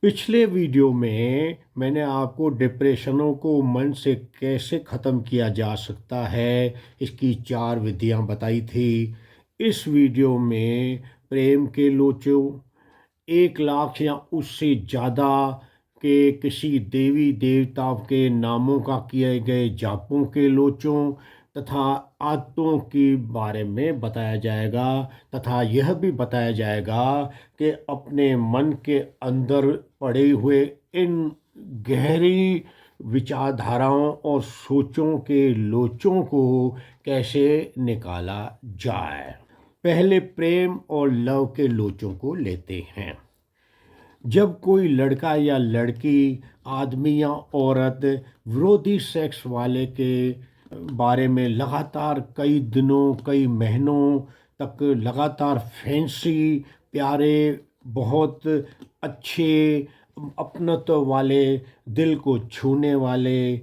पिछले वीडियो में मैंने आपको डिप्रेशनों को मन से कैसे ख़त्म किया जा सकता है, इसकी 4 विधियां बताई थी। इस वीडियो में प्रेम के लोचों, 1 लाख या उससे ज़्यादा के किसी देवी देवताओं के नामों का किए गए जापों के लोचों तथा आत्तों के बारे में बताया जाएगा, तथा यह भी बताया जाएगा कि अपने मन के अंदर पड़े हुए इन गहरी विचारधाराओं और सोचों के लोचों को कैसे निकाला जाए। पहले प्रेम और लव के लोचों को लेते हैं। जब कोई लड़का या लड़की, आदमी या औरत विरोधी सेक्स वाले के बारे में लगातार कई दिनों, कई महीनों तक लगातार फैंसी, प्यारे, बहुत अच्छे, अपनत्व वाले, दिल को छूने वाले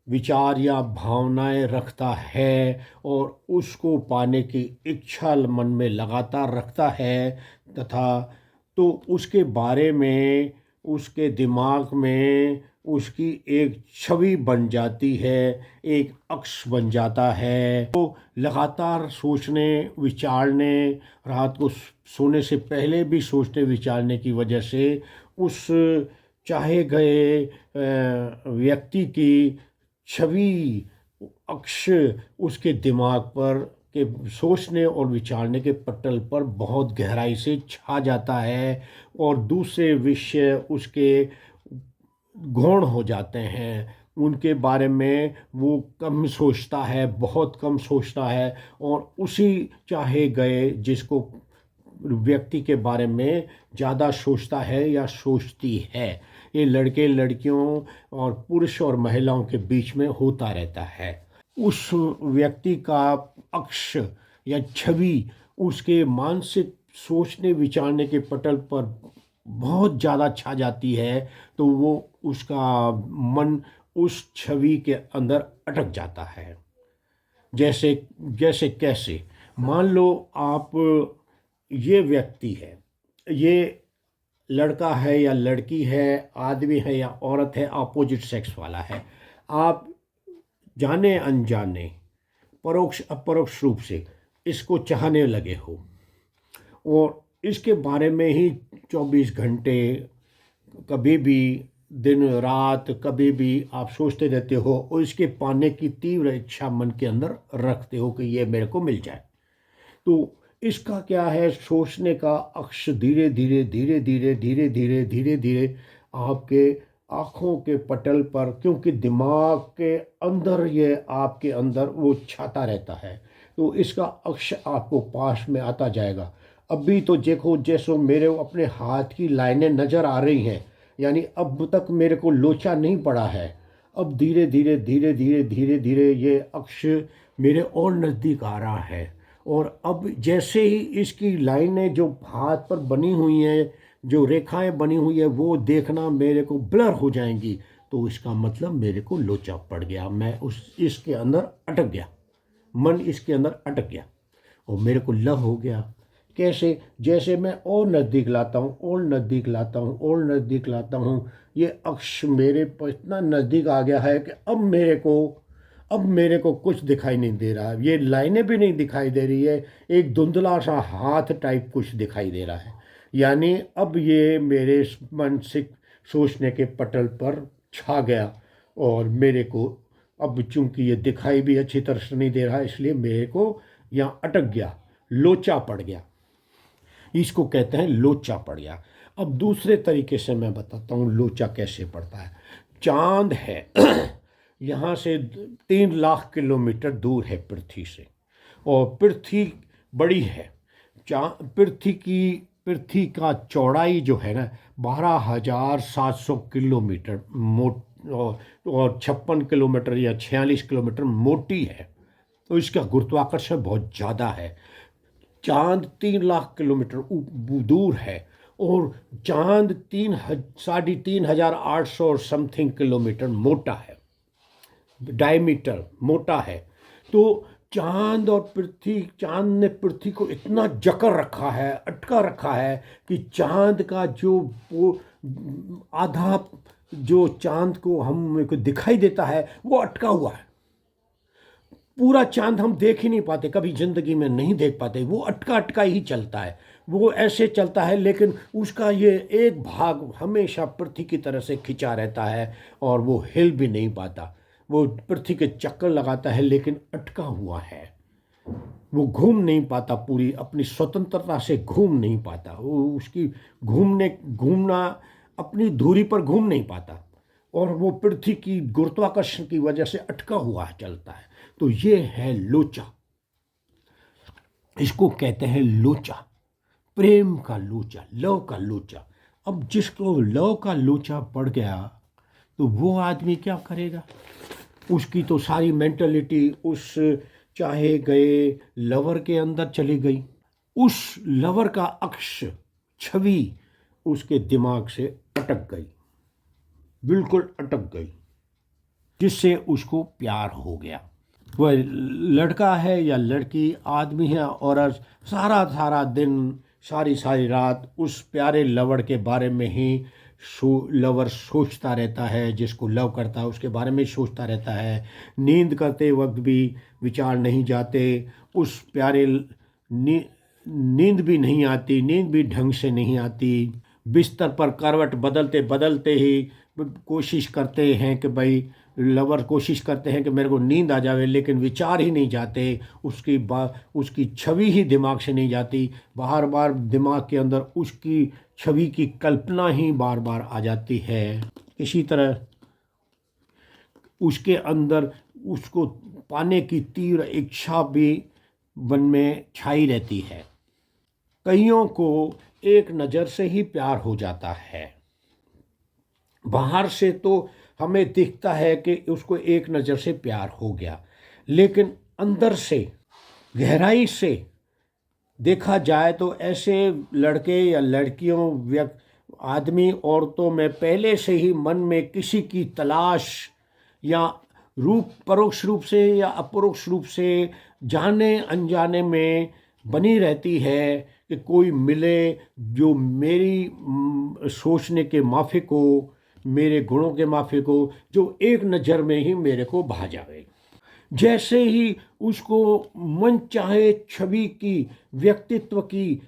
विचार या भावनाएं रखता है और उसको पाने की इच्छा मन में लगातार रखता है, तथा तो उसके बारे में उसके दिमाग में उसकी एक छवि बन जाती है, एक अक्ष बन जाता है। तो लगातार सोचने विचारने, रात को सोने से पहले भी सोचने विचारने की वजह से उस चाहे गए व्यक्ति की छवि, अक्ष उसके दिमाग पर के सोचने और विचारने के पटल पर बहुत गहराई से छा जाता है और दूसरे विषय उसके गौण हो जाते हैं। उनके बारे में वो कम सोचता है, बहुत कम सोचता है, और उसी चाहे गए जिसको व्यक्ति के बारे में ज़्यादा सोचता है या सोचती है। ये लड़के लड़कियों और पुरुष और महिलाओं के बीच में होता रहता है। उस व्यक्ति का अक्ष या छवि उसके मानसिक सोचने विचारने के पटल पर बहुत ज़्यादा छा जाती है, तो वो उसका मन उस छवि के अंदर अटक जाता है। जैसे जैसे कैसे, मान लो आप, ये व्यक्ति है, ये लड़का है या लड़की है, आदमी है या औरत है, अपोजिट सेक्स वाला है। आप जाने अनजाने, परोक्ष अपरोक्ष रूप से इसको चाहने लगे हो और इसके बारे में ही 24 घंटे, कभी भी दिन रात, कभी भी आप सोचते रहते हो और इसके पाने की तीव्र इच्छा मन के अंदर रखते हो कि ये मेरे को मिल जाए। तो इसका क्या है, सोचने का अक्ष धीरे धीरे धीरे धीरे धीरे धीरे धीरे धीरे आपके आँखों के पटल पर, क्योंकि दिमाग के अंदर ये आपके अंदर वो छाता रहता है, तो इसका अक्ष आपको पास में आता जाएगा। अभी तो देखो, जैसो मेरे अपने हाथ की लाइनें नज़र आ रही हैं, यानी अब तक मेरे को लोचा नहीं पड़ा है। अब धीरे धीरे धीरे धीरे धीरे धीरे ये अक्ष मेरे और नज़दीक आ रहा है, और अब जैसे ही इसकी लाइनें जो हाथ पर बनी हुई हैं, जो रेखाएं बनी हुई है, वो देखना मेरे को ब्लर हो जाएंगी, तो इसका मतलब मेरे को लोचा पड़ गया, मैं उस इसके अंदर अटक गया, मन इसके अंदर अटक गया और मेरे को लव हो गया। कैसे, जैसे मैं और नज़दीक लाता हूँ और नज़दीक लाता हूँ और नज़दीक लाता हूँ, ये अक्ष मेरे पर इतना नज़दीक आ गया है कि अब मेरे को कुछ दिखाई नहीं दे रहा है, ये लाइनें भी नहीं दिखाई दे रही है, एक धुंधला सा हाथ टाइप कुछ दिखाई दे रहा है। यानी अब ये मेरे मानसिक सोचने के पटल पर छा गया और मेरे को अब चूंकि ये दिखाई भी अच्छी तरह से नहीं दे रहा है, इसलिए मेरे को यहाँ अटक गया, लोचा पड़ गया। इसको कहते हैं लोचा पड़ गया। अब दूसरे तरीके से मैं बताता हूँ लोचा कैसे पड़ता है। चांद है यहाँ से 3 लाख किलोमीटर दूर है पृथ्वी से, और पृथ्वी बड़ी है। पृथ्वी का चौड़ाई जो है ना, 12,700 किलोमीटर और 56 किलोमीटर या 46 किलोमीटर मोटी है, तो इसका गुरुत्वाकर्षण बहुत ज़्यादा है। चांद 3 लाख किलोमीटर दूर है और चांद 3,500 और समथिंग किलोमीटर मोटा है, डायमीटर मोटा है। तो चांद ने पृथ्वी को इतना जकड़ रखा है, अटका रखा है कि चांद का जो वो आधा जो चांद को हमको दिखाई देता है वो अटका हुआ है। पूरा चांद हम देख ही नहीं पाते, कभी ज़िंदगी में नहीं देख पाते, वो अटका अटका ही चलता है, वो ऐसे चलता है, लेकिन उसका ये एक भाग हमेशा पृथ्वी की तरह से खिंचा रहता है और वो हिल भी नहीं पाता। वो पृथ्वी के चक्कर लगाता है लेकिन अटका हुआ है, वो घूम नहीं पाता, पूरी अपनी स्वतंत्रता से घूम नहीं पाता, वो उसकी घूमना अपनी धुरी पर घूम नहीं पाता और वो पृथ्वी की गुरुत्वाकर्षण की वजह से अटका हुआ चलता है। तो ये है लोचा, इसको कहते हैं लोचा, प्रेम का लोचा, लव का लोचा। अब जिसको लव का लोचा पड़ गया तो वो आदमी क्या करेगा? उसकी तो सारी मेंटलिटी उस चाहे गए लवर के अंदर चली गई, उस लवर का अक्ष छवि उसके दिमाग से अटक गई, बिल्कुल अटक गई, जिससे उसको प्यार हो गया। वह लड़का है या लड़की, आदमी है औरत, सारा सारा दिन सारी सारी रात उस प्यारे लवर के बारे में ही लवर सोचता रहता है, जिसको लव करता है उसके बारे में सोचता रहता है। नींद करते वक्त भी विचार नहीं जाते, उस प्यारे नींद भी नहीं आती, नींद भी ढंग से नहीं आती। बिस्तर पर करवट बदलते बदलते ही कोशिश करते हैं कि भाई लवर कोशिश करते हैं कि मेरे को नींद आ जावे, लेकिन विचार ही नहीं जाते, उसकी छवि ही दिमाग से नहीं जाती, बार बार दिमाग के अंदर उसकी छवि की कल्पना ही बार बार आ जाती है। इसी तरह उसके अंदर उसको पाने की तीव्र इच्छा भी मन में छाई रहती है। कईयों को एक नज़र से ही प्यार हो जाता है, बाहर से तो हमें दिखता है कि उसको एक नज़र से प्यार हो गया, लेकिन अंदर से गहराई से देखा जाए तो ऐसे लड़के या लड़कियों, आदमी औरतों में पहले से ही मन में किसी की तलाश या परोक्ष रूप से या अपरोक्ष रूप से जाने अनजाने में बनी रहती है कि कोई मिले जो मेरी सोचने के माफिक हो, मेरे गुणों के माफिक हो, जो एक नज़र में ही मेरे को भा जाए। जैसे ही उसको मन चाहे छवि की, व्यक्तित्व की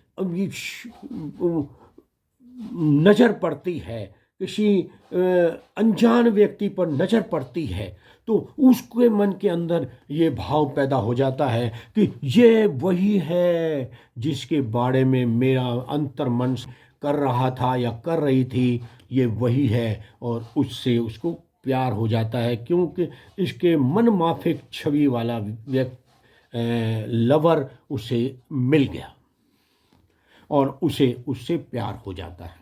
नज़र पड़ती है, किसी अनजान व्यक्ति पर नज़र पड़ती है, तो उसके मन के अंदर ये भाव पैदा हो जाता है कि ये वही है जिसके बारे में मेरा अंतर मन कर रहा था या कर रही थी, ये वही है, और उससे उसको प्यार हो जाता है, क्योंकि इसके मन माफिक छवि वाला लवर उसे मिल गया और उसे उससे प्यार हो जाता है।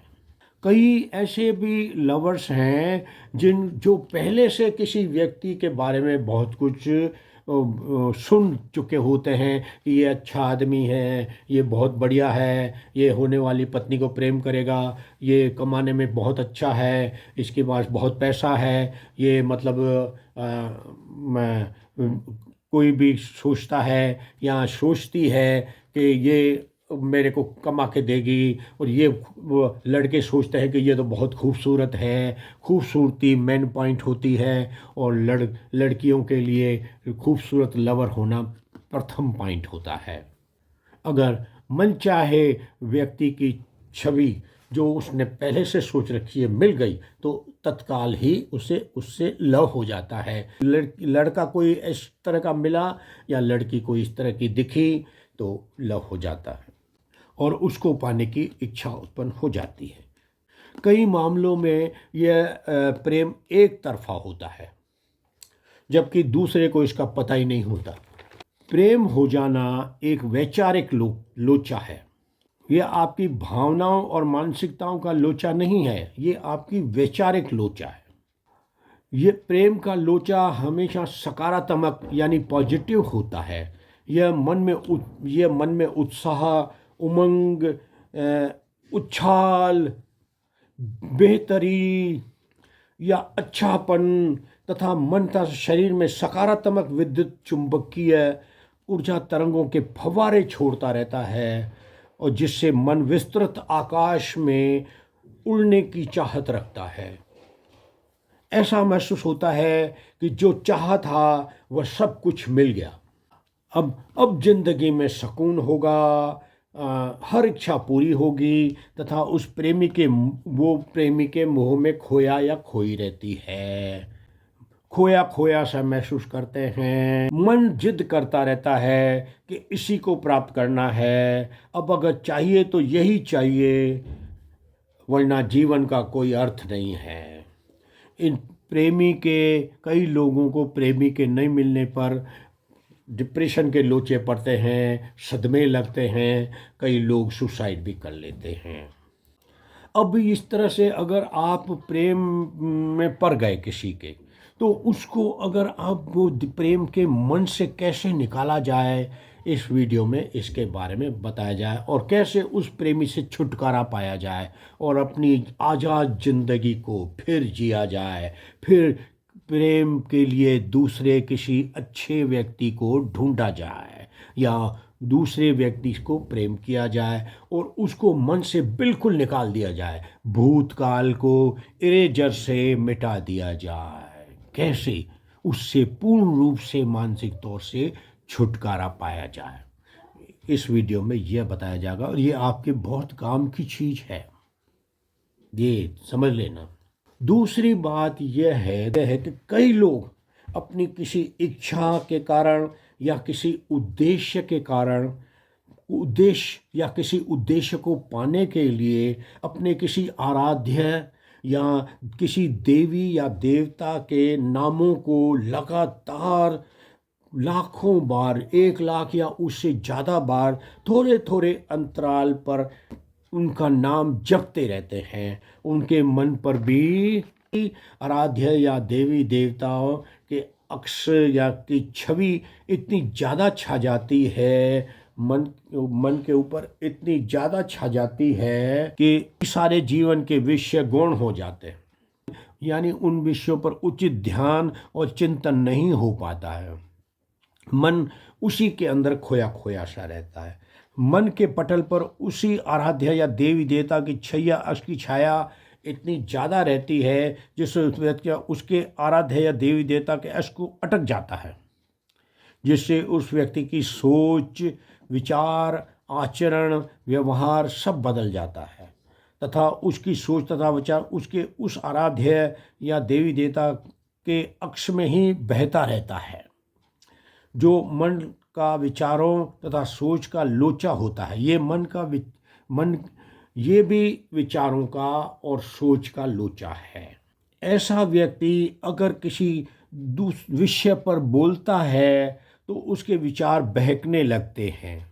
कई ऐसे भी लवर्स हैं जो पहले से किसी व्यक्ति के बारे में बहुत कुछ सुन चुके होते हैं कि ये अच्छा आदमी है, ये बहुत बढ़िया है, ये होने वाली पत्नी को प्रेम करेगा, ये कमाने में बहुत अच्छा है, इसके पास बहुत पैसा है, ये मतलब कोई भी सोचता है या सोचती है कि ये मेरे को कमा के देगी, और ये लड़के सोचते हैं कि ये तो बहुत खूबसूरत है। खूबसूरती मेन पॉइंट होती है और लड़कियों के लिए खूबसूरत लवर होना प्रथम पॉइंट होता है। अगर मनचाहे व्यक्ति की छवि जो उसने पहले से सोच रखी है मिल गई तो तत्काल ही उससे लव हो जाता है। लड़का कोई इस तरह का मिला या लड़की कोई इस तरह की दिखी तो लव हो जाता है और उसको पाने की इच्छा उत्पन्न हो जाती है। कई मामलों में यह प्रेम एक तरफा होता है, जबकि दूसरे को इसका पता ही नहीं होता। प्रेम हो जाना एक वैचारिक लोचा है। ये आपकी भावनाओं और मानसिकताओं का लोचा नहीं है, ये आपकी वैचारिक लोचा है। ये प्रेम का लोचा हमेशा सकारात्मक यानी पॉजिटिव होता है। यह मन में उत्साह, उमंग, उछाल, बेहतरी या अच्छापन तथा मन तथा शरीर में सकारात्मक विद्युत चुंबकीय ऊर्जा तरंगों के फव्वारे छोड़ता रहता है, और जिससे मन विस्तृत आकाश में उड़ने की चाहत रखता है। ऐसा महसूस होता है कि जो चाहा था वह सब कुछ मिल गया। अब जिंदगी में सुकून होगा, हर इच्छा पूरी होगी तथा उस प्रेमी के मोह में खोया या खोई रहती है। खोया खोया सा महसूस करते हैं। मन जिद करता रहता है कि इसी को प्राप्त करना है, अब अगर चाहिए तो यही चाहिए, वरना जीवन का कोई अर्थ नहीं है। इन प्रेमी के कई लोगों को प्रेमी के नहीं मिलने पर डिप्रेशन के लोचे पड़ते हैं, सदमे लगते हैं, कई लोग सुसाइड भी कर लेते हैं। अब इस तरह से अगर आप प्रेम में पड़ गए किसी के, तो उसको अगर आप वो प्रेम के मन से कैसे निकाला जाए, इस वीडियो में इसके बारे में बताया जाए और कैसे उस प्रेमी से छुटकारा पाया जाए और अपनी आज़ाद जिंदगी को फिर जिया जाए, फिर प्रेम के लिए दूसरे किसी अच्छे व्यक्ति को ढूंढा जाए या दूसरे व्यक्ति को प्रेम किया जाए और उसको मन से बिल्कुल निकाल दिया जाए, भूतकाल को इरेजर से मिटा दिया जाए। कैसे उससे पूर्ण रूप से मानसिक तौर से छुटकारा पाया जाए, इस वीडियो में यह बताया जाएगा और ये आपके बहुत काम की चीज़ है, ये समझ लेना। दूसरी बात यह है कि कई लोग अपनी किसी इच्छा के कारण या किसी उद्देश्य के कारण, किसी उद्देश्य को पाने के लिए अपने किसी आराध्य या किसी देवी या देवता के नामों को लगातार लाखों बार, 1 लाख या उससे ज़्यादा बार, थोड़े थोड़े अंतराल पर उनका नाम जपते रहते हैं। उनके मन पर भी आराध्य या देवी देवताओं के अक्ष या की छवि इतनी ज़्यादा छा जाती है, मन के ऊपर इतनी ज़्यादा छा जाती है कि सारे जीवन के विषय गौण हो जाते हैं, यानी उन विषयों पर उचित ध्यान और चिंतन नहीं हो पाता है। मन उसी के अंदर खोया खोया सा रहता है। मन के पटल पर उसी आराध्य या देवी देवता की छैया अक्ष की छाया इतनी ज़्यादा रहती है जिससे उस व्यक्ति उसके आराध्य या देवी देवता के अक्ष को अटक जाता है, जिससे उस व्यक्ति की सोच, विचार, आचरण, व्यवहार सब बदल जाता है तथा उसकी सोच तथा विचार उसके उस आराध्य या देवी देवता के अक्ष में ही बहता रहता है। जो मन का विचारों तथा सोच का लोचा होता है, ये भी विचारों का और सोच का लोचा है। ऐसा व्यक्ति अगर किसी विषय पर बोलता है तो उसके विचार बहकने लगते हैं,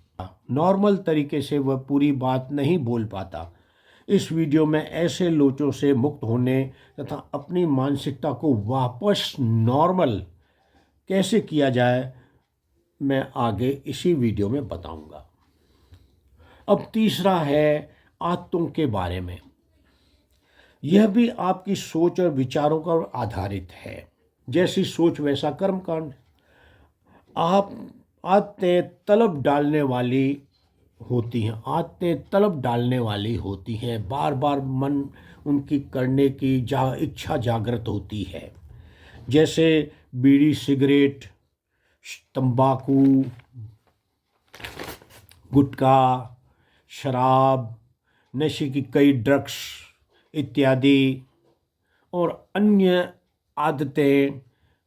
नॉर्मल तरीके से वह पूरी बात नहीं बोल पाता। इस वीडियो में ऐसे लोचों से मुक्त होने तथा अपनी मानसिकता को वापस नॉर्मल कैसे किया जाए, मैं आगे इसी वीडियो में बताऊंगा। अब तीसरा है आत्तों के बारे में। यह भी आपकी सोच और विचारों पर आधारित है। जैसी सोच वैसा कर्मकांड। आप आत्तें तलब डालने वाली होती हैं, बार बार मन उनकी करने की इच्छा जागृत होती है। जैसे बीड़ी, सिगरेट, तंबाकू, गुटखा, शराब, नशे की कई ड्रग्स इत्यादि और अन्य आदतें,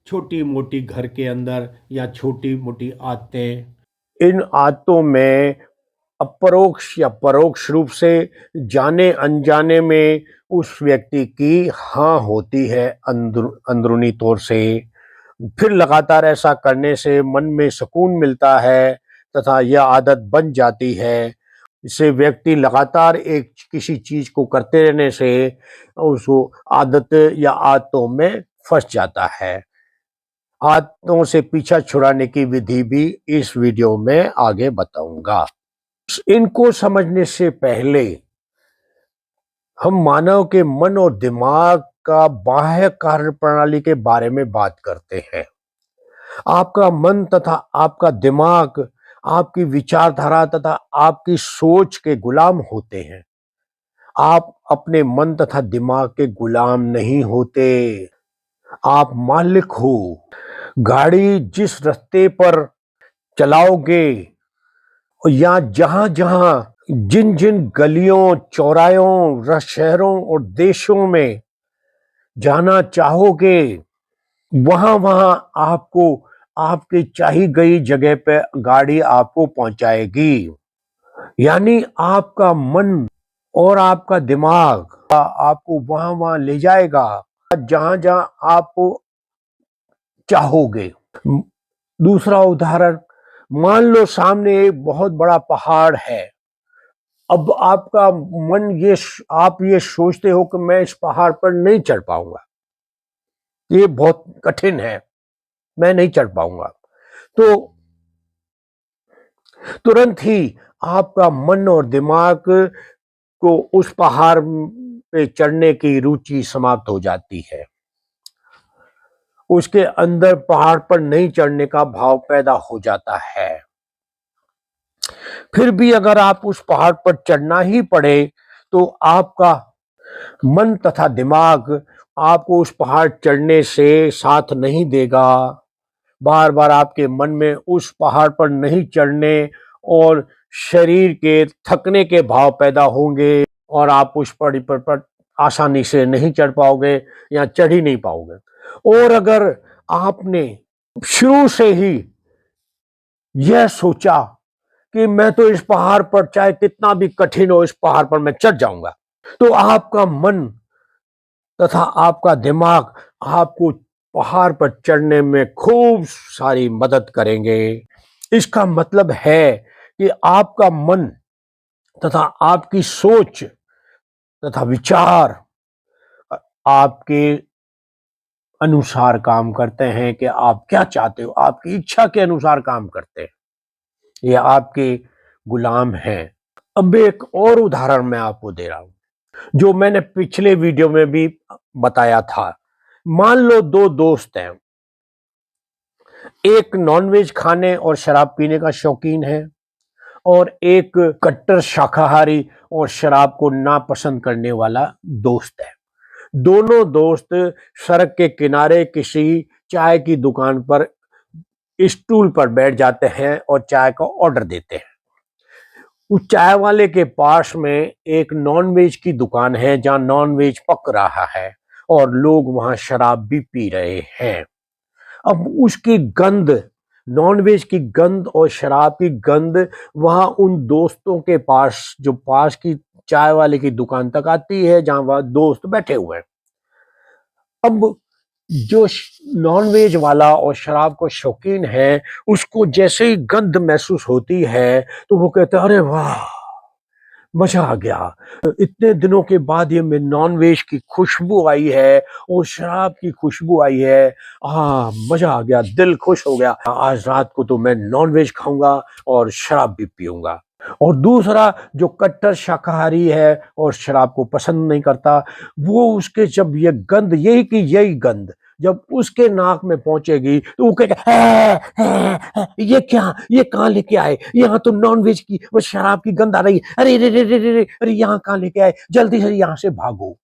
छोटी मोटी घर के अंदर या छोटी मोटी आदतें। इन आदतों में अपरोक्ष या परोक्ष रूप से जाने अनजाने में उस व्यक्ति की हाँ होती है अंदरूनी तौर से। फिर लगातार ऐसा करने से मन में सुकून मिलता है तथा यह आदत बन जाती है। इससे व्यक्ति लगातार एक किसी चीज को करते रहने से उस आदत या आदतों में फंस जाता है। आदतों से पीछा छुड़ाने की विधि भी इस वीडियो में आगे बताऊंगा। इनको समझने से पहले हम मानव के मन और दिमाग का बाह्य कार्य प्रणाली के बारे में बात करते हैं। आपका मन तथा आपका दिमाग आपकी विचारधारा तथा आपकी सोच के गुलाम होते हैं। आप अपने मन तथा दिमाग के गुलाम नहीं होते, आप मालिक हो। गाड़ी जिस रास्ते पर चलाओगे या जहां जहां जिन जिन गलियों चौरायों शहरों और देशों में जाना चाहोगे, वहां वहां आपको आपकी चाही गई जगह पे गाड़ी आपको पहुंचाएगी। यानी आपका मन और आपका दिमाग आपको वहां वहां ले जाएगा जहां जहां आप चाहोगे। दूसरा उदाहरण, मान लो सामने एक बहुत बड़ा पहाड़ है। अब आपका मन आप ये सोचते हो कि मैं इस पहाड़ पर नहीं चढ़ पाऊंगा, ये बहुत कठिन है, मैं नहीं चढ़ पाऊंगा। तो तुरंत ही आपका मन और दिमाग को उस पहाड़ पे चढ़ने की रुचि समाप्त हो जाती है। उसके अंदर पहाड़ पर नहीं चढ़ने का भाव पैदा हो जाता है। फिर भी अगर आप उस पहाड़ पर चढ़ना ही पड़े तो आपका मन तथा दिमाग आपको उस पहाड़ चढ़ने से साथ नहीं देगा। बार बार आपके मन में उस पहाड़ पर नहीं चढ़ने और शरीर के थकने के भाव पैदा होंगे और आप उस पहाड़ी पर आसानी से नहीं चढ़ पाओगे या चढ़ ही नहीं पाओगे। और अगर आपने शुरू से ही यह सोचा कि मैं तो इस पहाड़ पर चाहे कितना भी कठिन हो, इस पहाड़ पर मैं चढ़ जाऊंगा, तो आपका मन तथा आपका दिमाग आपको पहाड़ पर चढ़ने में खूब सारी मदद करेंगे। इसका मतलब है कि आपका मन तथा आपकी सोच तथा विचार आपके अनुसार काम करते हैं कि आप क्या चाहते हो, आपकी इच्छा के अनुसार काम करते हैं, ये आपके गुलाम हैं। अब एक और उदाहरण मैं आपको दे रहा हूं जो मैंने पिछले वीडियो में भी बताया था। मान लो दो दोस्त हैं, एक नॉनवेज खाने और शराब पीने का शौकीन है और एक कट्टर शाकाहारी और शराब को नापसंद करने वाला दोस्त है। दोनों दोस्त सड़क के किनारे किसी चाय की दुकान पर स्टूल पर बैठ जाते हैं और चाय का ऑर्डर देते हैं। उस चाय वाले के पास में एक नॉनवेज की दुकान है जहां नॉनवेज पक रहा है और लोग वहां शराब भी पी रहे हैं। अब उसकी गंध, नॉनवेज की गंध और शराब की गंध वहां उन दोस्तों के पास, जो पास की चाय वाले की दुकान तक आती है जहां वह दोस्त बैठे हुए हैं। अब जो नॉनवेज वाला और शराब को शौकीन है, उसको जैसे ही गंध महसूस होती है तो वो कहता है, अरे वाह, मजा आ गया, इतने दिनों के बाद ये में नॉनवेज की खुशबू आई है और शराब की खुशबू आई है। मजा आ गया, दिल खुश हो गया, आज रात को तो मैं नॉनवेज खाऊंगा और शराब भी पीऊंगा। और दूसरा जो कट्टर शाकाहारी है और शराब को पसंद नहीं करता, वो उसके जब ये गंध, यही की यही गंध जब उसके नाक में पहुंचेगी तो वो कहेगा, ये क्या, ये कहाँ लेके आए, यहाँ तो नॉनवेज की वो शराब की गंध आ रही है, अरे रे रे रे रे रे, अरे यहाँ कहाँ लेके आए, जल्दी से यहाँ से भागो।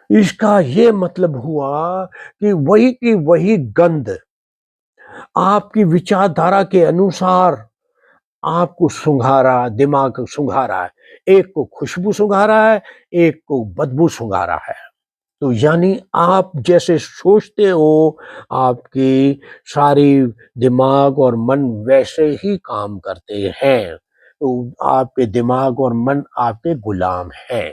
इसका ये मतलब हुआ कि वही गंध आपकी विचारधारा के अनुसार आपको सुंघा रहा, दिमाग को सुंघा रहा है। एक को खुशबू सुंघा रहा है, एक को बदबू सुंघा रहा है। तो यानी आप जैसे सोचते हो, आपकी सारी दिमाग और मन वैसे ही काम करते हैं। तो आपके दिमाग और मन आपके गुलाम हैं।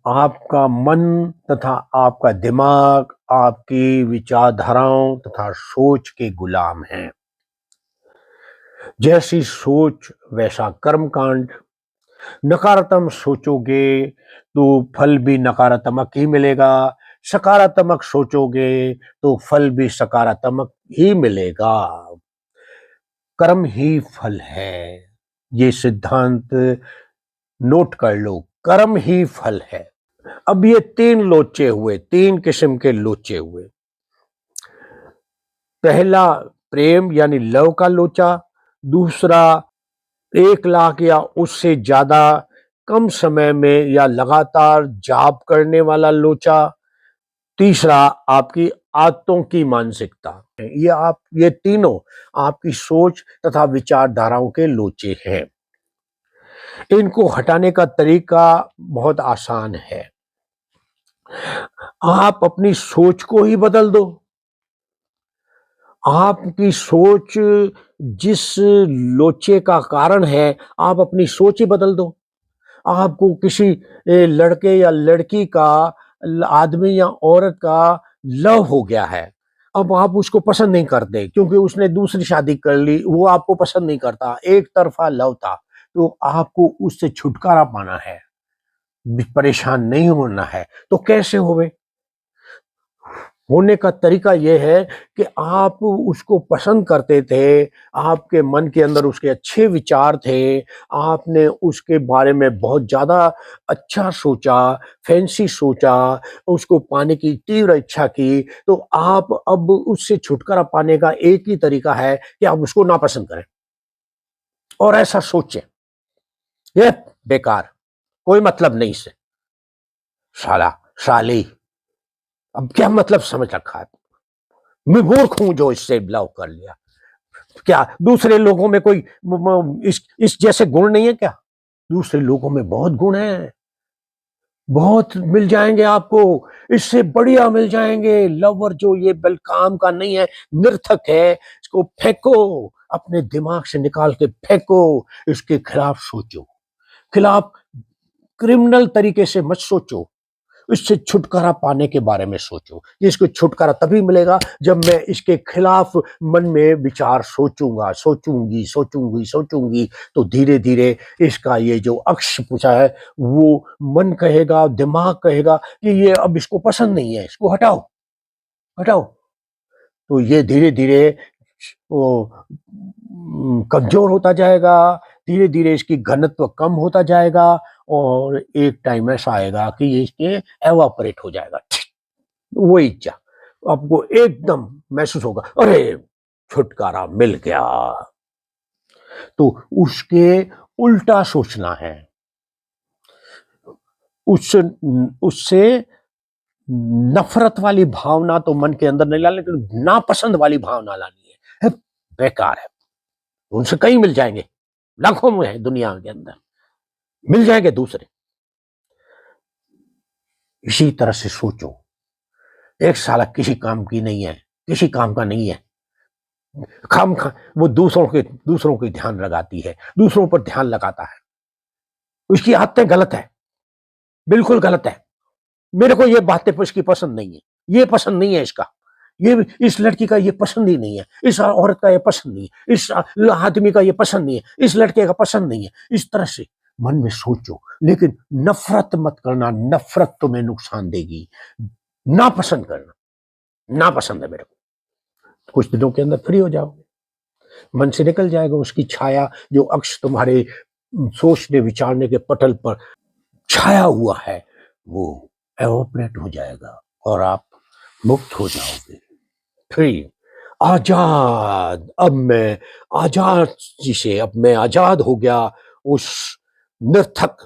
आपका मन तथा आपका दिमाग आपकी विचारधाराओं तथा सोच के गुलाम हैं। जैसी सोच वैसा कर्मकांड। नकारात्मक सोचोगे तो फल भी नकारात्मक ही मिलेगा, सकारात्मक सोचोगे तो फल भी सकारात्मक ही मिलेगा। कर्म ही फल है, ये सिद्धांत नोट कर लो, कर्म ही फल है। अब ये तीन लोचे हुए, तीन किस्म के लोचे हुए। पहला प्रेम यानी लव का लोचा, दूसरा 1 लाख या उससे ज्यादा कम समय में या लगातार जाप करने वाला लोचा, तीसरा आपकी आदतों की मानसिकता। ये तीनों आपकी सोच तथा विचारधाराओं के लोचे हैं। इनको हटाने का तरीका बहुत आसान है। आप अपनी सोच को ही बदल दो। आपकी सोच जिस लोचे का कारण है, आप अपनी सोच ही बदल दो। आपको किसी लड़के या लड़की का, आदमी या औरत का लव हो गया है। अब आप उसको पसंद नहीं करते क्योंकि उसने दूसरी शादी कर ली, वो आपको पसंद नहीं करता, एक तरफा लव था। तो आपको उससे छुटकारा पाना है, परेशान नहीं होना है। तो कैसे होवे? होने का तरीका यह है कि आप उसको पसंद करते थे, आपके मन के अंदर उसके अच्छे विचार थे, आपने उसके बारे में बहुत ज़्यादा अच्छा सोचा, फैंसी सोचा, उसको पाने की तीव्र इच्छा की, तो आप अब उससे छुटकारा पाने का एक ही तरीका है कि आप उसको नापसंद करें और ऐसा सोचें, ये बेकार, कोई मतलब नहीं इससे, साला, साली, अब क्या मतलब समझ रखा है? मैं मूर्ख हूं जो इससे लव कर लिया। क्या दूसरे लोगों में कोई इस जैसे गुण नहीं है क्या? दूसरे लोगों में बहुत गुण हैं, बहुत मिल जाएंगे आपको, इससे बढ़िया मिल जाएंगे। लवर जो ये बल काम का नहीं है, निर्थक है, इसको फेंको, अपने दिमाग से निकाल के फेंको, इसके खिलाफ सोचो, खिलाफ क्रिमिनल तरीके से मत सोचो, इससे छुटकारा पाने के बारे में सोचो। इसको छुटकारा तभी मिलेगा जब मैं इसके खिलाफ मन में विचार सोचूंगा, सोचूंगी, सोचूंगी, सोचूंगी, तो धीरे धीरे इसका ये जो अक्ष पूछा है, वो मन कहेगा, दिमाग कहेगा कि ये अब इसको पसंद नहीं है, इसको हटाओ, हटाओ। तो ये धीरे धीरे वो कमजोर होता जाएगा, धीरे धीरे इसकी घनत्व कम होता जाएगा, और एक टाइम ऐसा आएगा कि ये इसके एवापोरेट हो जाएगा। वो इच्छा आपको एकदम महसूस होगा, अरे छुटकारा मिल गया। तो उसके उल्टा सोचना है, उससे उससे नफरत वाली भावना तो मन के अंदर नहीं लानी, लेकिन नापसंद वाली भावना लानी है, बेकार है। उनसे कई मिल जाएंगे, लाखों में है दुनिया के अंदर, मिल जाएंगे दूसरे। इसी तरह से सोचो, एक साला किसी काम की नहीं है, किसी काम का नहीं है, खाम खा वो दूसरों के ध्यान लगाती है, दूसरों पर ध्यान लगाता है, उसकी आदतें गलत है, बिल्कुल गलत है। मेरे को ये बातें इसकी पसंद नहीं है, ये पसंद नहीं है इसका, ये इस लड़की का ये पसंद ही नहीं है, इस औरत का ये पसंद नहीं है, इस आदमी का ये पसंद नहीं है, इस लड़के का पसंद नहीं है। इस तरह से मन में सोचो, लेकिन नफरत मत करना, नफरत तुम्हें नुकसान देगी। नापसंद करना, नापसंद है मेरे को, कुछ दिनों के अंदर फ्री हो जाओगे, मन से निकल जाएगा उसकी छाया, जो अक्ष तुम्हारे सोचने विचारने के पटल पर छाया हुआ है, वो एवोपरेट हो जाएगा और आप मुक्त हो जाओगे, फ्री, आजाद। अब मैं आजाद जिसे अब मैं आजाद हो गया उस निर्थक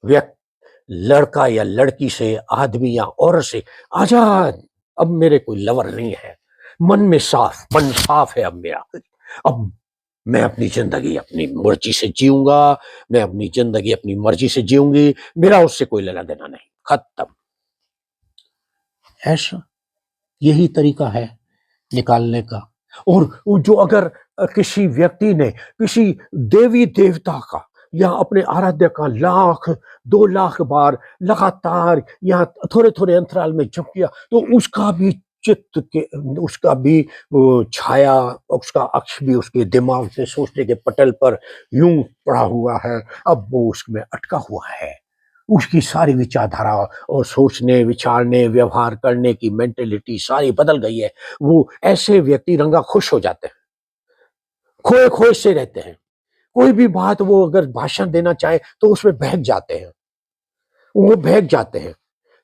व्यक्ति, लड़का या लड़की से, आदमी या औरत से आजाद। अब मेरे कोई लवर नहीं है, मन साफ है अब मेरा। अब मैं अपनी जिंदगी अपनी मर्जी से जीऊंगा, मैं अपनी जिंदगी अपनी मर्जी से जीऊंगी, मेरा उससे कोई लेना देना नहीं, खत्म। ऐसा यही तरीका है निकालने का। और वो जो अगर किसी व्यक्ति ने किसी देवी देवता का या अपने आराध्य का 1,00,000 2,00,000 बार लगातार या थोड़े थोड़े अंतराल में जप किया, तो उसका भी चित्त के, उसका भी वो छाया, उसका अक्ष भी उसके दिमाग से सोचने के पटल पर यूं पड़ा हुआ है, अब वो उसमें अटका हुआ है। उसकी सारी विचारधारा और सोचने विचारने व्यवहार करने की मेंटेलिटी सारी बदल गई है। वो ऐसे व्यक्ति रंगा खुश हो जाते हैं, खोए खोए से रहते हैं, कोई भी बात वो अगर भाषण देना चाहे तो उसमें बहक जाते हैं, वो बहक जाते हैं,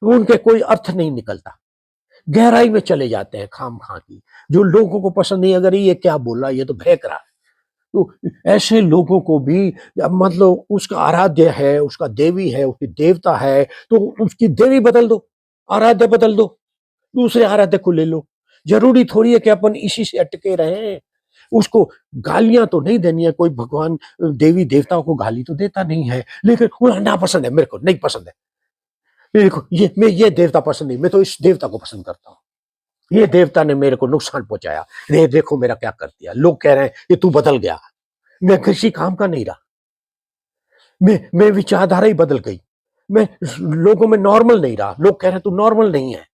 उनके कोई अर्थ नहीं निकलता, गहराई में चले जाते हैं खाम खा की, जो लोगों को पसंद नहीं, अगर ये क्या बोल रहा है, ये तो बहक रहा है, तो ऐसे लोगों को भी मतलब उसका आराध्य है, उसका देवी है, उसकी देवता है, तो उसकी देवी बदल दो, आराध्य बदल दो, दूसरे आराध्य को ले लो। जरूरी थोड़ी है कि अपन इसी से अटके रहें। उसको गालियां तो नहीं देनी है, कोई भगवान देवी देवताओं को गाली तो देता नहीं है, लेकिन वो ना पसंद है, मेरे को नहीं पसंद है। देखो ये देवता पसंद नहीं, मैं तो इस देवता को पसंद करता हूँ। ये देवता ने मेरे को नुकसान पहुंचाया, देखो मेरा क्या कर दिया। लोग कह रहे हैं कि तू बदल गया, मैं किसी काम का नहीं रहा। मैं विचारधारा ही बदल गई। मैं लोगों में नॉर्मल नहीं रहा। लोग कह रहे हैं तू नॉर्मल नहीं है।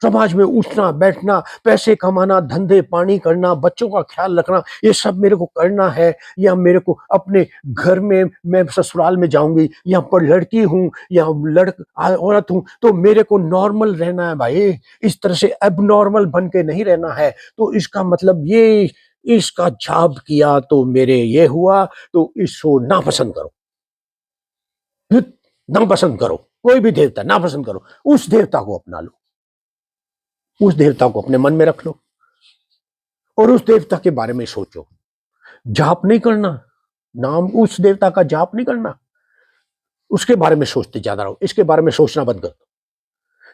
समाज में उठना बैठना, पैसे कमाना, धंधे पानी करना, बच्चों का ख्याल रखना, ये सब मेरे को करना है। या मेरे को अपने घर में, मैं ससुराल में जाऊंगी, यहाँ पर लड़की हूँ या औरत हूँ, तो मेरे को नॉर्मल रहना है भाई। इस तरह से अब नॉर्मल बन के नहीं रहना है। तो इसका मतलब ये, इसका जाप किया तो मेरे ये हुआ, तो इसको नापसंद करो। नापसंद करो, कोई भी देवता नापसंद करो, उस देवता को अपना लो, उस देवता को अपने मन में रख लो और उस देवता के बारे में सोचो। जाप नहीं करना, नाम उस देवता का जाप नहीं करना, उसके बारे में सोचते ज्यादा रहो, इसके बारे में सोचना बंद कर दो।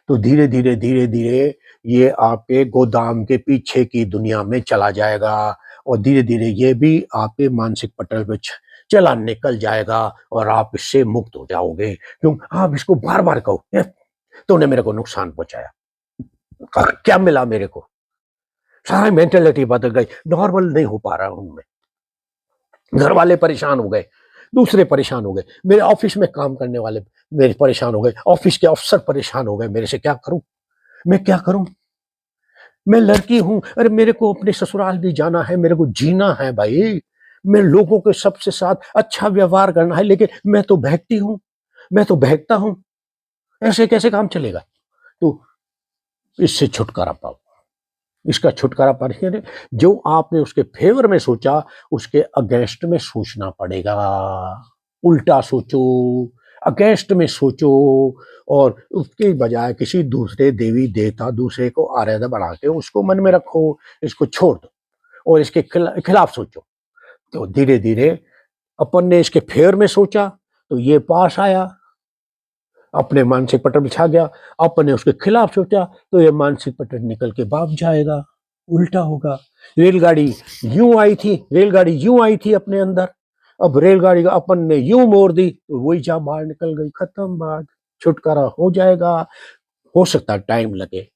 तो धीरे धीरे धीरे धीरे ये आपके गोदाम के पीछे की दुनिया में चला जाएगा और धीरे धीरे ये भी आपके मानसिक पटल पे चला निकल जाएगा और आप इससे मुक्त हो जाओगे। क्यों? आप इसको बार बार कहो, तूने मेरे को नुकसान पहुंचाया, क्या मिला मेरे को? सारी मेंटेलिटी बदल गई, नॉर्मल नहीं हो पा रहा हूं मैं। घर वाले परेशान हो गए, दूसरे परेशान हो गए, मेरे ऑफिस में काम करने वाले मेरे परेशान हो गए, ऑफिस के अफसर परेशान हो गए मेरे से। क्या करूं मैं, क्या करूं? मैं लड़की हूं, अरे मेरे को अपने ससुराल भी जाना है, मेरे को जीना है भाई। मैं लोगों के सबसे साथ अच्छा व्यवहार करना है, लेकिन मैं तो बहकती हूं, मैं तो बहकता हूं। ऐसे कैसे काम चलेगा? तो इससे छुटकारा पाओ, इसका छुटकारा पाने, जो आपने उसके फेवर में सोचा उसके अगेंस्ट में सोचना पड़ेगा। उल्टा सोचो, अगेंस्ट में सोचो, और उसके बजाय किसी दूसरे देवी देवता, दूसरे को आराध्य बढ़ा के उसको मन में रखो। इसको छोड़ दो और इसके खिलाफ सोचो। तो धीरे धीरे अपन ने इसके फेवर में सोचा तो ये पास आया, अपने मानसिक पटल बिछा गया। अपन ने उसके खिलाफ सोचा तो ये मानसिक पटल निकल के भाग जाएगा, उल्टा होगा। रेलगाड़ी यूं आई थी, रेलगाड़ी यूं आई थी अपने अंदर, अब रेलगाड़ी का अपन ने यूं मोड़ दी तो वही जा बाहर निकल गई, खत्म बात। छुटकारा हो जाएगा। हो सकता है टाइम लगे,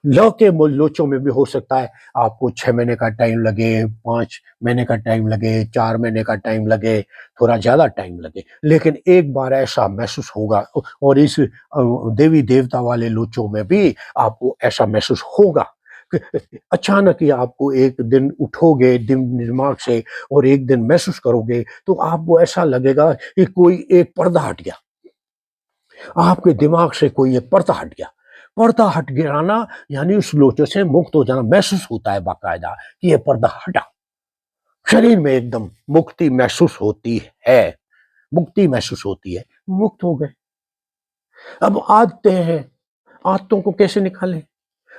लौ के लोचों में भी हो सकता है आपको 6 महीने का टाइम लगे, 5 महीने का टाइम लगे, 4 महीने का टाइम लगे, थोड़ा ज्यादा टाइम लगे, लेकिन एक बार ऐसा महसूस होगा। और इस देवी देवता वाले लोचों में भी आपको ऐसा महसूस होगा कि अचानक ही आपको एक दिन उठोगे दिमाग से और एक दिन महसूस करोगे तो आपको ऐसा लगेगा कि कोई एक पर्दा हट गया, आपके दिमाग से कोई एक पर्दा हट गया। पर्दा हट गिराना यानी उस लोचो से मुक्त हो जाना महसूस होता है बाकायदा कि ये पर्दा हटा। शरीर में एकदम मुक्ति महसूस होती है, मुक्ति महसूस होती है, मुक्त हो गए। अब आदतें हैं, आदतों को कैसे निकालें?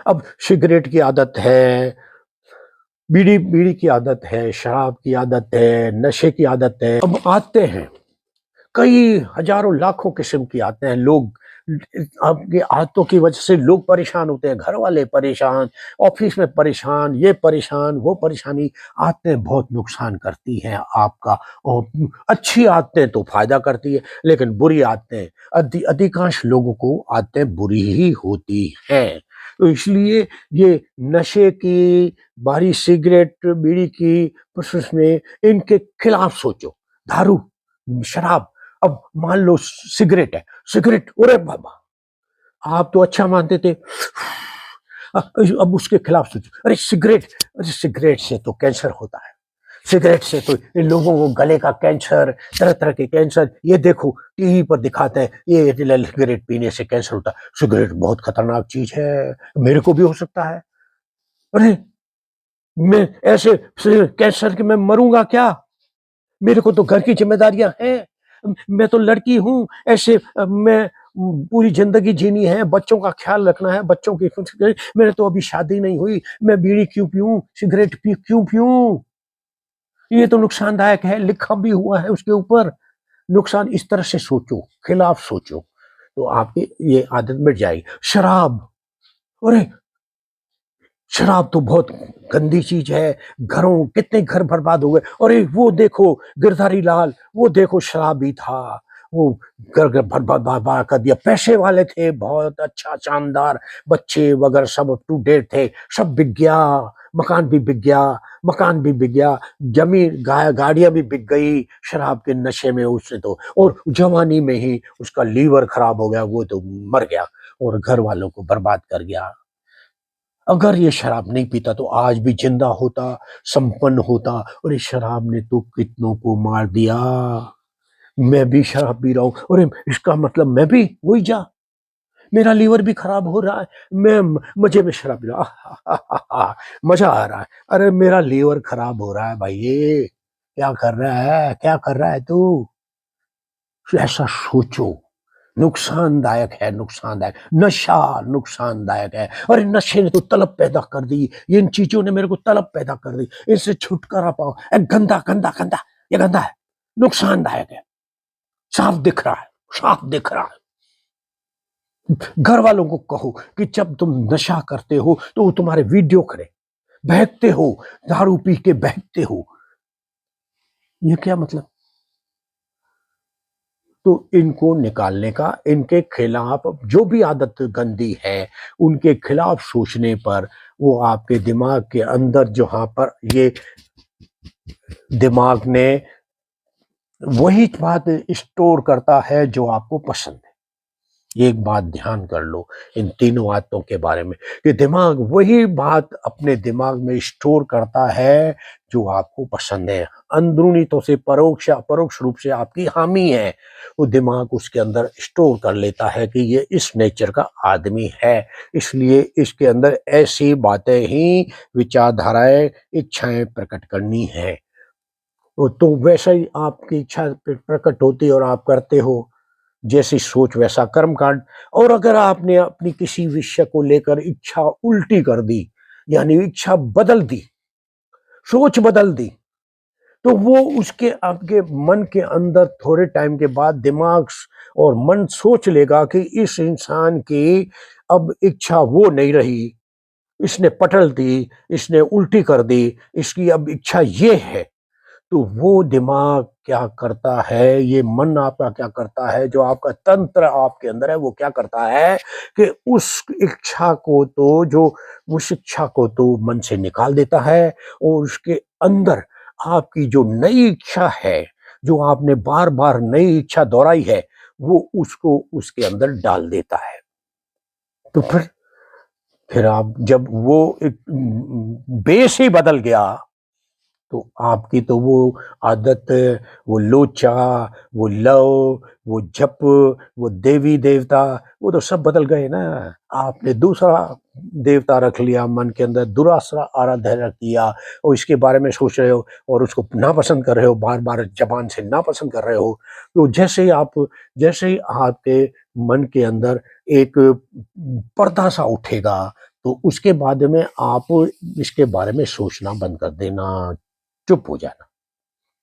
अब सिगरेट की आदत है, बीड़ी बीड़ी की आदत है, शराब की आदत है, नशे की आदत है। अब आदतें हैं, कई हजारों लाखों किस्म की आते हैं। लोग आपकी आदतों की वजह से लोग परेशान होते हैं, घर वाले परेशान, ऑफिस में परेशान, ये परेशान, वो परेशानी। आदतें बहुत नुकसान करती हैं आपका। और अच्छी आदतें तो फायदा करती है, लेकिन बुरी आदतें अधिकांश लोगों को आदतें बुरी ही होती हैं। तो इसलिए ये नशे की, बाहरी सिगरेट बीड़ी की प्रोसेस में इनके खिलाफ सोचो। दारू, शराब, अब मान लो सिगरेट है, सिगरेट, अरे बाबा आप तो अच्छा मानते थे, अब उसके खिलाफ सोचो। अरे सिगरेट, अरे सिगरेट से तो कैंसर होता है, सिगरेट से तो इन लोगों को गले का कैंसर, तरह तरह के कैंसर, ये देखो टीवी पर दिखाते हैं ये सिगरेट पीने से कैंसर होता है। सिगरेट बहुत खतरनाक चीज है, मेरे को भी हो सकता है। अरे मैं ऐसे कैंसर के मैं मरूंगा क्या? मेरे को तो घर की जिम्मेदारियां हैं, मैं तो लड़की हूँ, ऐसे मैं पूरी जिंदगी जीनी है, बच्चों का ख्याल रखना है, बच्चों की मेरे तो अभी शादी नहीं हुई, मैं बीड़ी क्यों पीऊं, सिगरेट क्यों पीऊं? ये तो नुकसानदायक है, लिखा भी हुआ है उसके ऊपर। नुकसान इस तरह से सोचो, खिलाफ सोचो, तो आपकी ये आदत मिट जाएगी। शराब, अरे शराब तो बहुत गंदी चीज है। घरों कितने घर बर्बाद हो गए। अरे वो देखो गिरधारी लाल, वो देखो शराबी था, वो घर घर बर्बाद बर्बाद कर दिया। पैसे वाले थे, बहुत अच्छा शानदार, बच्चे वगैरह सब अप टू डेट थे, सब बिक गया। मकान भी बिक गया, मकान भी बिक गया, जमीन गाड़ियां भी बिक गई शराब के नशे में उसने तो। और जवानी में ही उसका लीवर खराब हो गया, वो तो मर गया और घर वालों को बर्बाद कर गया। अगर ये शराब नहीं पीता तो आज भी जिंदा होता, संपन्न होता। और इस शराब ने तो कितनों को मार दिया। मैं भी शराब पी रहा हूं, अरे इसका मतलब मैं भी वही जा, मेरा लीवर भी खराब हो रहा है, मैं मजे में शराब पी रहा हूं, मजा आ रहा है। अरे मेरा लीवर खराब हो रहा है भाई, ये क्या कर रहा है, क्या कर रहा है तू? ऐसा सोचो। नुकसानदायक है, नुकसानदायक। नशा नुकसानदायक है। और इन नशे ने तो तलब पैदा कर दी, ये इन चीजों ने मेरे को तलब पैदा कर दी, इनसे छुटकारा पाओ। गंदा गंदा गंदा, ये गंदा है, नुकसानदायक है, साफ दिख रहा है, साफ दिख रहा है। घर वालों को कहो कि जब तुम नशा करते हो तो वो तुम्हारे वीडियो करे, बहकते हो, दारू पी के बहकते हो, ये क्या मतलब? तो इनको निकालने का, इनके खिलाफ जो भी आदत गंदी है उनके खिलाफ सोचने पर वो आपके दिमाग के अंदर, जहां पर ये दिमाग ने वही बात स्टोर करता है जो आपको पसंद है। एक बात ध्यान कर लो इन तीनों बातों के बारे में, कि दिमाग वही बात अपने दिमाग में स्टोर करता है जो आपको पसंद है। अंदरूनी तो से परोक्ष अपरोक्ष रूप से आपकी हामी है, वो दिमाग उसके अंदर स्टोर कर लेता है कि ये इस नेचर का आदमी है, इसलिए इसके अंदर ऐसी बातें ही, विचारधाराएं, इच्छाएं प्रकट करनी है। तो वैसा ही आपकी इच्छा प्रकट होती है और आप करते हो। जैसी सोच वैसा कर्म कांड। और अगर आपने अपनी किसी विषय को लेकर इच्छा उल्टी कर दी, यानी इच्छा बदल दी, सोच बदल दी, तो वो उसके आपके मन के अंदर थोड़े टाइम के बाद दिमाग और मन सोच लेगा कि इस इंसान की अब इच्छा वो नहीं रही, इसने पटल दी, इसने उल्टी कर दी, इसकी अब इच्छा ये है। तो वो दिमाग क्या करता है, ये मन आपका क्या करता है, जो आपका तंत्र आपके अंदर है, वो क्या करता है कि उस इच्छा को तो, जो उस इच्छा को तो मन से निकाल देता है, और उसके अंदर आपकी जो नई इच्छा है, जो आपने बार बार नई इच्छा दोहराई है, वो उसको उसके अंदर डाल देता है। तो फिर आप जब वो एक बेस ही बदल गया, तो आपकी तो वो आदत, वो लोचा, वो लव, वो जप, वो देवी देवता, वो तो सब बदल गए ना। आपने दूसरा देवता रख लिया मन के अंदर, दूसरा आराध्य रख दिया, और इसके बारे में सोच रहे हो और उसको नापसंद कर रहे हो, बार बार जबान से नापसंद कर रहे हो। तो जैसे ही आपके मन के अंदर एक पर्दा सा उठेगा, तो उसके बाद में आप इसके बारे में सोचना बंद कर देना, चुप हो जाना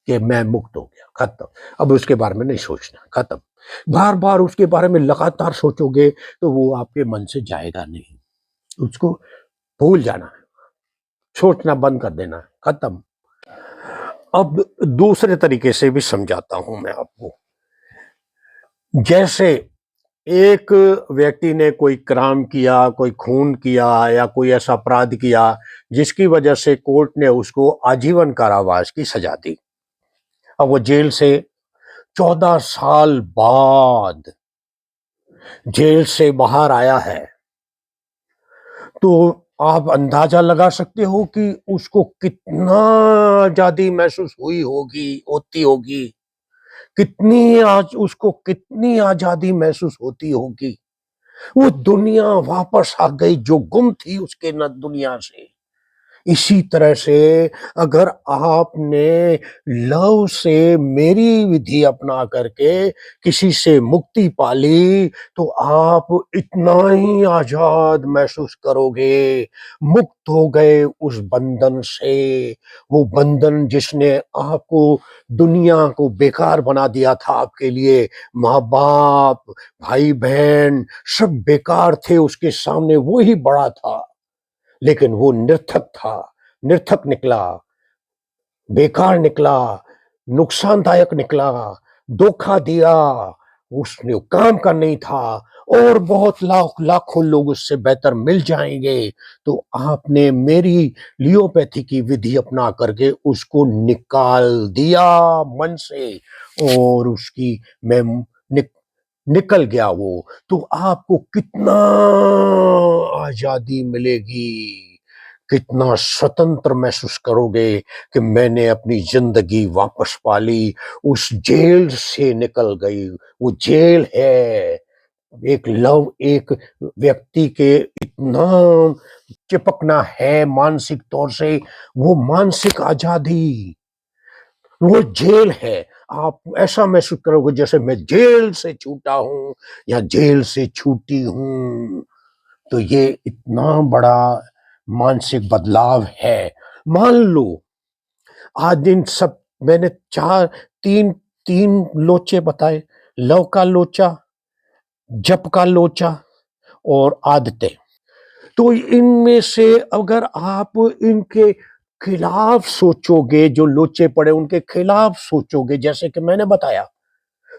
कि मैं मुक्त हो गया, खत्म। अब उसके बारे में नहीं सोचना, खत्म। बार बार उसके बारे में लगातार सोचोगे तो वो आपके मन से जाएगा नहीं, उसको भूल जाना है, सोचना बंद कर देना है, खत्म। अब दूसरे तरीके से भी समझाता हूं मैं आपको। जैसे एक व्यक्ति ने कोई क्राइम किया, कोई खून किया, या कोई ऐसा अपराध किया जिसकी वजह से कोर्ट ने उसको आजीवन कारावास की सजा दी। अब वो जेल से 14 साल बाद जेल से बाहर आया है, तो आप अंदाजा लगा सकते हो कि उसको कितना आजादी महसूस हुई होगी, होती होगी, कितनी आज उसको कितनी आजादी महसूस होती होगी। वो दुनिया वापस आ गई जो गुम थी उसके न दुनिया से। इसी तरह से अगर आपने लव से मेरी विधि अपना करके किसी से मुक्ति पाली तो आप इतना ही आजाद महसूस करोगे, मुक्त हो गए उस बंधन से। वो बंधन जिसने आपको दुनिया को बेकार बना दिया था आपके लिए, माँ बाप, भाई बहन सब बेकार थे उसके सामने, वो ही बड़ा था। लेकिन वो निरर्थक था, निरर्थक निकला, बेकार निकला, नुकसानदायक निकला, धोखा दिया, उसने काम का नहीं था। और बहुत लाखों लोग उससे बेहतर मिल जाएंगे। तो आपने मेरी लियोपैथी की विधि अपना करके उसको निकाल दिया मन से, और उसकी मैं निकल गया वो। तो आपको कितना आजादी मिलेगी, कितना स्वतंत्र महसूस करोगे कि मैंने अपनी जिंदगी वापस पाली, उस जेल से निकल गई। वो जेल है एक लव, एक व्यक्ति के इतना चिपकना है मानसिक तौर से, वो मानसिक आजादी, वो जेल है। आप ऐसा महसूस करोगे जैसे मैं जेल से छूटा हूं या जेल से छूटी हूं। तो ये इतना बड़ा मानसिक बदलाव है। मान लो आज इन सब मैंने चार तीन तीन लोचे बताए, लव का लोचा, जप का लोचा और आदतें। तो इनमें से अगर आप इनके खिलाफ सोचोगे, जो लोचे पड़े उनके खिलाफ सोचोगे जैसे कि मैंने बताया,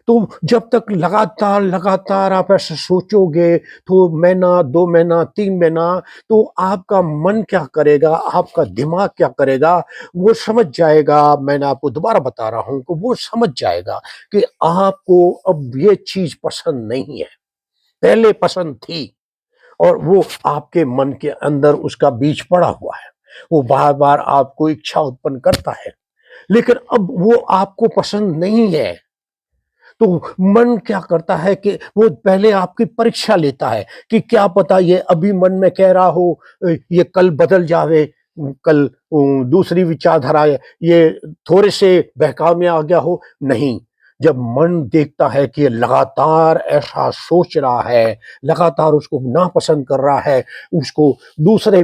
तो जब तक लगातार लगातार आप ऐसे सोचोगे, तो महीना 2 महीना 3 महीना, तो आपका मन क्या करेगा, आपका दिमाग क्या करेगा, वो समझ जाएगा। मैंने आपको दोबारा बता रहा हूं कि वो समझ जाएगा कि आपको अब ये चीज पसंद नहीं है, पहले पसंद थी, और वो आपके मन के अंदर उसका बीज पड़ा हुआ है। वो बार बार आपको इच्छा उत्पन्न करता है, लेकिन अब वो आपको पसंद नहीं है। तो मन क्या करता है कि वो पहले आपकी परीक्षा लेता है कि क्या पता ये अभी मन में कह रहा हो, ये कल बदल जावे, कल दूसरी विचारधारा, ये थोड़े से बहकाव में आ गया हो। नहीं, जब मन देखता है कि ये लगातार ऐसा सोच रहा है, लगातार उसको नापसंद कर रहा है, उसको दूसरे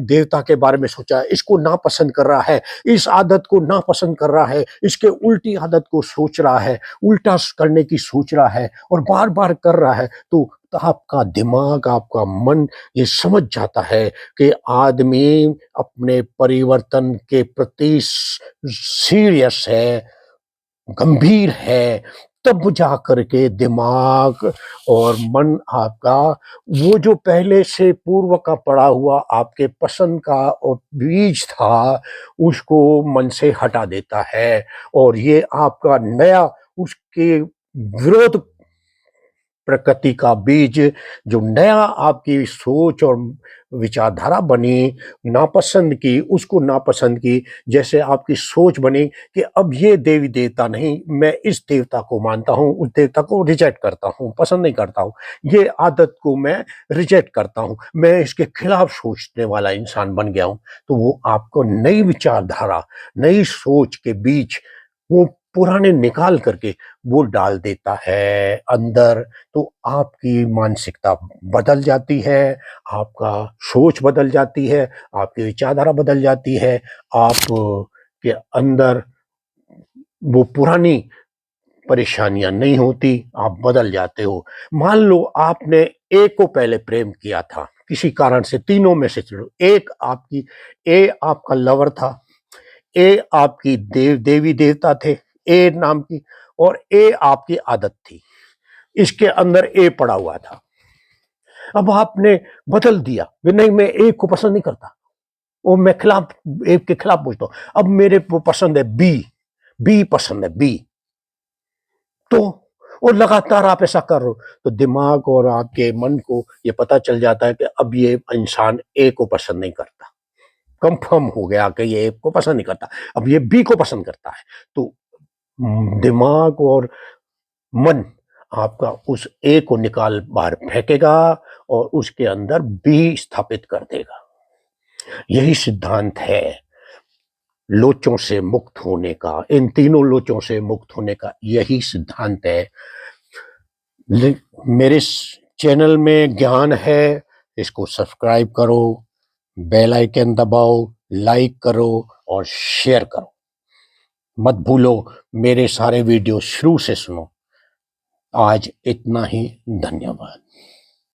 देवता के बारे में सोचा है, इसको नापसंद कर रहा है, इस आदत को नापसंद कर रहा है, इसके उल्टी आदत को सोच रहा है, उल्टा करने की सोच रहा है और बार बार कर रहा है, तो आपका दिमाग, आपका मन ये समझ जाता है कि आदमी अपने परिवर्तन के प्रति सीरियस है, गंभीर है। तब जा करके दिमाग और मन आपका वो जो पहले से पूर्व का पड़ा हुआ आपके पसंद का और बीज था, उसको मन से हटा देता है, और ये आपका नया उसके विरोध प्रकृति का बीज, जो नया आपकी सोच और विचारधारा बनी, नापसंद की, उसको नापसंद की। जैसे आपकी सोच बनी कि अब ये देवी देवता नहीं, मैं इस देवता को मानता हूँ, उस देवता को रिजेक्ट करता हूँ, पसंद नहीं करता हूँ, ये आदत को मैं रिजेक्ट करता हूँ, मैं इसके खिलाफ सोचने वाला इंसान बन गया हूँ। तो वो आपको नई विचारधारा, नई सोच के बीच वो पुराने निकाल करके वो डाल देता है अंदर। तो आपकी मानसिकता बदल जाती है, आपका सोच बदल जाती है, आपकी विचारधारा बदल जाती है, आप के अंदर वो पुरानी परेशानियां नहीं होती, आप बदल जाते हो। मान लो आपने एक को पहले प्रेम किया था किसी कारण से, तीनों में से चलो, एक आपकी, ए आपका लवर था, ए आपकी देवी देवता थे, ए नाम की, और ए आपकी आदत थी, इसके अंदर ए पड़ा हुआ था। अब आपने बदल दिया कि नहीं, मैं ए को पसंद नहीं करता, और मैं खिलाफ, ए के खिलाफ पूछता हूं, अब मेरे को पसंद है बी, बी पसंद है बी। तो और लगातार आप ऐसा कर रहे हो, तो दिमाग और आपके मन को ये पता चल जाता है कि अब ये इंसान ए को पसंद नहीं करता, कंफर्म हो गया कि ये ए को पसंद नहीं करता, अब ये बी को पसंद करता है। तो दिमाग और मन आपका उस ए को निकाल बाहर फेंकेगा और उसके अंदर बी स्थापित कर देगा। यही सिद्धांत है लोचों से मुक्त होने का, इन तीनों लोचों से मुक्त होने का यही सिद्धांत है। मेरे चैनल में ज्ञान है, इसको सब्सक्राइब करो, बेल आइकन दबाओ, लाइक करो और शेयर करो। मत भूलो मेरे सारे वीडियो शुरू से सुनो। आज इतना ही, धन्यवाद।